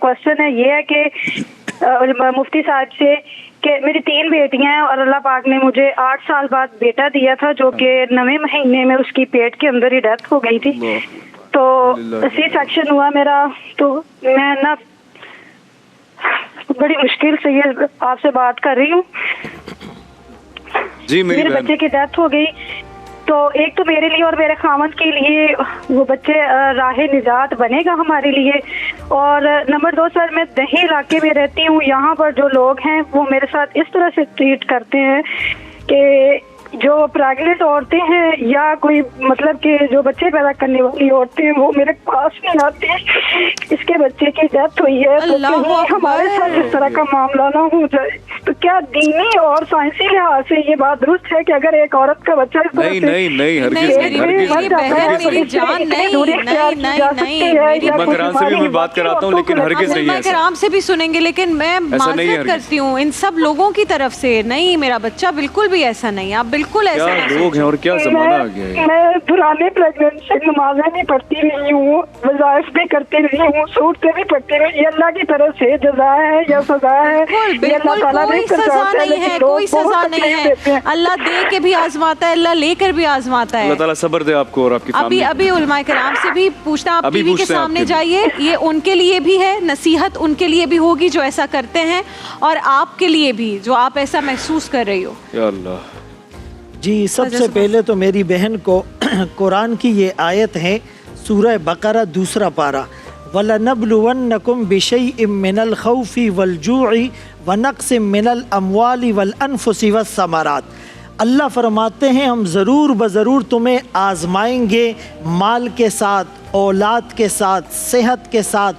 Question है ये है कि मुफ्ती साहब से कि मेरी 3 बेटियां हैं और अल्लाह पाक ने मुझे 8 साल बाद बेटा दिया था, जो कि 9वें महीने में उसकी पेट के अंदर ही डेथ हो गई थी। तो सी सेक्शन हुआ मेरा, तो मैं ना बड़ी मुश्किल से ये आपसे बात कर रही हूँ जी। मेरे बच्चे की डेथ हो गई, तो एक तो मेरे लिए और मेरे खामन के लिए वो बच्चे राह निजात बनेगा हमारे लिए। और नंबर 2 सर, मैं दही इलाके में रहती हूँ, यहाँ पर जो लोग हैं वो मेरे साथ इस तरह से ट्रीट करते हैं कि जो प्रेग्नेंट औरतें हैं या कोई मतलब कि जो बच्चे पैदा करने वाली औरतें हैं वो मेरे पास नहीं आती। इसके बच्चे की डेथ हुई है, तो कहीं हमारे साथ इस तरह का मामला ना हो जाए। तो क्या दीनी और साइंसी लिहाज से ये बात दुरुस्त है कि अगर एक औरत का बच्चा इस तरह से बात कराता हूँ, लेकिन हरगिज़ नहीं है। आराम से भी सुनेंगे, लेकिन मैं माजरत करती हूँ इन सब लोगों की तरफ से, नहीं मेरा बच्चा बिल्कुल भी ऐसा नहीं, आप बिल्कुल ऐसा क्या लोग हैं और क्या ज़माना आ गया है। मैं पुराने प्रेगनेंट से नमाज़ें भी पढ़ती रही हूँ, वज़ाइफ भी करती रही हूँ, सूरतें भी पढ़ती रही। ये अल्लाह की तरफ से जज़ा है या सज़ा है, बिल्कुल कोई सज़ा नहीं है, कोई सज़ा नहीं है। अल्लाह दे के भी आजमाता है, अल्लाह लेकर भी आजमाता है। अल्लाह ताला सब्र दे आपको और आपकी फैमिली। अभी उलमा किराम से भी पूछना, आप टीवी के सामने जाइए, ये उनके लिए भी है, नसीहत उनके लिए भी होगी जो ऐसा करते हैं, और आपके लिए भी जो आप ऐसा महसूस कर रही हो। या अल्लाह जी, सबसे पहले तो मेरी बहन को कुरान की ये आयत है, सूरह बकरा 2 पारा, वलनब्लुवन्नकुम बिशैइम मिनल खौफि वल जूइ व नक्सिम मिनल अमवालि वल अनफुसि वस्समरात। अल्लाह फरमाते हैं हम ज़रूर बज़रूर तुम्हें आज़माएंगे, माल के साथ, औलाद के साथ, सेहत के साथ,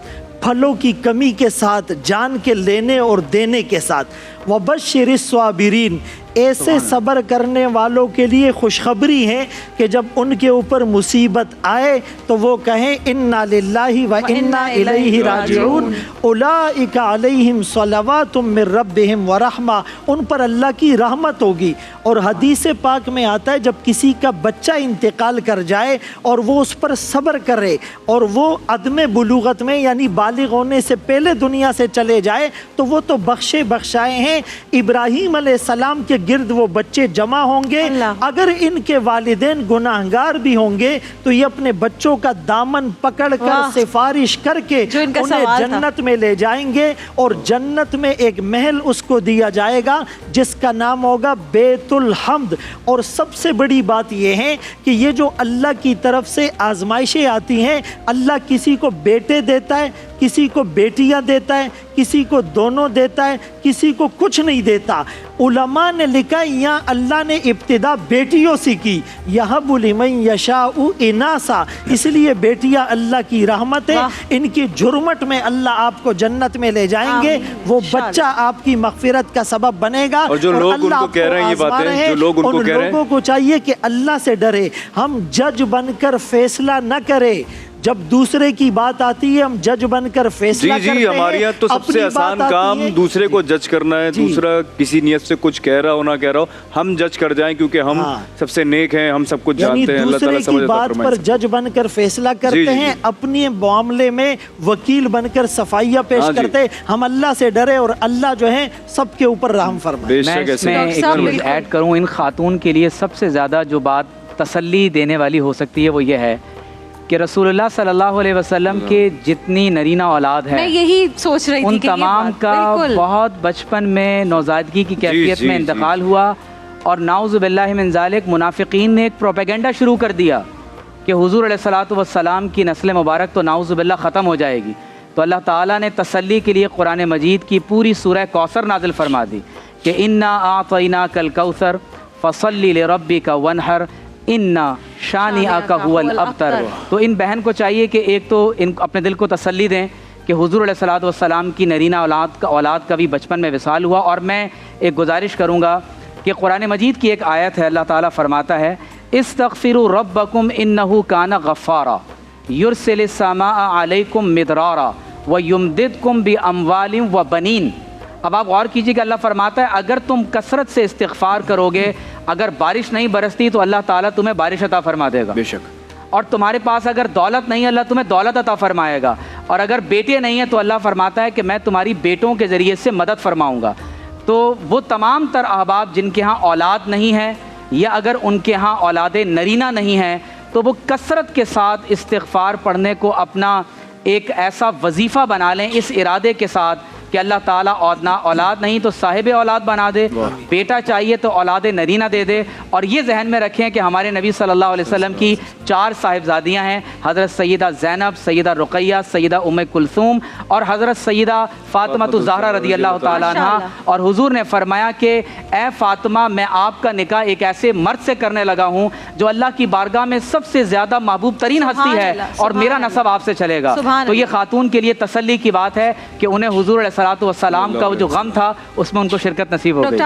फलों की कमी के साथ, जान के लेने और देने के साथ। वबश्शिरिस साबिरीन, ऐसे सब्र करने वालों के लिए खुशखबरी है कि जब उनके ऊपर मुसीबत आए तो वो कहें इन्ना लिल्लाहि व इन्ना इलैहि राजिऊन, उलाइका अलैहिम सलवातुम मिर रब्बिहिम व रहमा, उन पर अल्लाह की रहमत होगी। और हदीस पाक में आता है जब किसी का बच्चा इंतकाल कर जाए और वो उस पर सब्र करे और वो अदम बुलूगत में यानी बालिग होने से पहले दुनिया से चले जाए तो वो तो बख्शे बख्शाए हैं। इब्राहीम अलैहिस्सलाम के गिर्द वो बच्चे जमा होंगे, अगर इनके वालिदैन गुनाहगार भी होंगे तो ये अपने बच्चों का दामन पकड़कर सिफारिश करके उन्हें जन्नत में ले जाएंगे, और जन्नत में एक महल उसको दिया जाएगा जिसका नाम होगा बैतुल हम्द। और सबसे बड़ी बात यह है कि ये जो अल्लाह की तरफ से आजमाइशें आती हैं, अल्लाह किसी को बेटे देता है, किसी को बेटियां देता है, किसी को दोनों देता है, किसी को कुछ नहीं देता। उलमा ने लिखा यहाँ अल्लाह ने इब्तिदा बेटियों से की, यहबु लिमन यशाउ इनासा, इसलिए बेटियां अल्लाह की रहमत है, इनकी जुर्मट में अल्लाह आपको जन्नत में ले जाएंगे, वो बच्चा आपकी मगफिरत का सबब बनेगा। और जो लोग उनको कह रहे हैं ये बातें, जो लोग उनको कह रहे हैं, लोगों को चाहिए कि अल्लाह से डरे, हम जज बनकर फैसला न करें। जब दूसरे की बात आती है हम जज बनकर फैसला करते हैं। हमारे यहाँ तो सबसे आसान काम दूसरे को जज करना है, दूसरा किसी नियत से कुछ कह रहा हो ना कह रहा हो, हम जज कर जाएं क्योंकि हम सबसे नेक हैं, हम सब कुछ जानते हैं। अल्लाह ताला समझ बात पर जज बनकर फैसला करते हैं, अपने मामले में वकील बनकर सफाइयाँ पेश करते हैं। हम अल्लाह से डरे और अल्लाह जो है सबके ऊपर रहम फरमाए। मैं इसमें एक चीज़ ऐड करूँ, इन खातून के लिए सबसे ज़्यादा जो बात तसल्ली देने वाली हो सकती है वो ये है कि रसूलुल्लाह सल्लल्लाहु अलैहि वसल्लम के जितनी नरीना औलाद है, मैं यही सोच रही थी उन कि तमाम का बहुत बचपन में नौज़ादगी की कैफियत में इंतकाल हुआ, और नाउज़ु बिल्लाहि मिन ज़ालिक मुनाफिकीन ने एक प्रोपेगेंडा शुरू कर दिया कि हुज़ूर अलैहिस्सलातु वस्सलाम की नस्ल मुबारक तो नाउज़ु बिल्लाह ख़त्म हो जाएगी। तो अल्लाह ताला ने तसल्ली के लिए कुरान मजीद की पूरी सूरह कौसर नाज़िल फरमा दी कि इन्ना आतैनाकल कौसर फसल्ली लिरब्बिका वनहर इन्ना शानिअका हुवल अब्तर। तो इन बहन को चाहिए कि एक तो इन अपने दिल को तसल्ली दें कि हुज़ूर अलैहिस्सलातु वस्सलाम की नरीना औलाद का भी बचपन में विसाल हुआ। और मैं एक गुजारिश करूँगा कि कुरान मजीद की एक आयत है, अल्लाह ताला फरमाता है इस्तग़फ़िरू रब्बकुम इन्नहु काना गफ़्फ़ारा युरसिलिस समाअ अलैकुम मिदरारा व युमदिदकुम बि अम्वालिन व बनीन। अब आप गौर कीजिए कि अल्लाह फरमाता है अगर तुम कसरत से इस्तिग़फ़ार करोगे, अगर बारिश नहीं बरसती तो अल्लाह ताला तुम्हें बारिश अता फरमा देगा, बेशक। और तुम्हारे पास अगर दौलत नहीं, अल्लाह तुम्हें दौलत अता फरमाएगा। اور اگر بیٹے نہیں ہیں تو اللہ فرماتا ہے کہ میں تمہاری بیٹوں کے ذریعے سے مدد فرماؤں گا۔ تو وہ تمام تر احباب جن کے ہاں اولاد نہیں ہے یا اگر ان کے ہاں اولاد نرینہ نہیں ہے تو وہ کثرت کے ساتھ استغفار پڑھنے کو اپنا ایک ایسا وظیفہ بنا لیں اس ارادے کے ساتھ کہ اللہ تعالیٰ اولاد نہیں تو صاحب اولاد بنا دے، بیٹا چاہیے تو اولاد نرینہ دے دے۔ اور یہ ذہن میں رکھیں کہ ہمارے نبی صلی اللہ علیہ وسلم کی 4 صاحبزادیاں ہیں، حضرت سیدہ زینب، سیدہ رقیہ، سیدہ ام کلثوم اور حضرت سیدہ فاطمہ الزہرا رضی اللہ تعالیٰ عنہ۔ اور حضور نے فرمایا کہ اے فاطمہ، میں آپ کا نکاح ایک ایسے مرد سے کرنے لگا ہوں جو اللہ کی بارگاہ میں سب سے زیادہ محبوب ترین ہستی ہے اور میرا نسب آپ سے چلے گا۔ تو یہ خاتون کے لیے تسلی کی بات ہے کہ انہیں حضور علیہ الصلوۃ والسلام کا جو غم تھا اس میں ان کو شرکت نصیب ہو گئی۔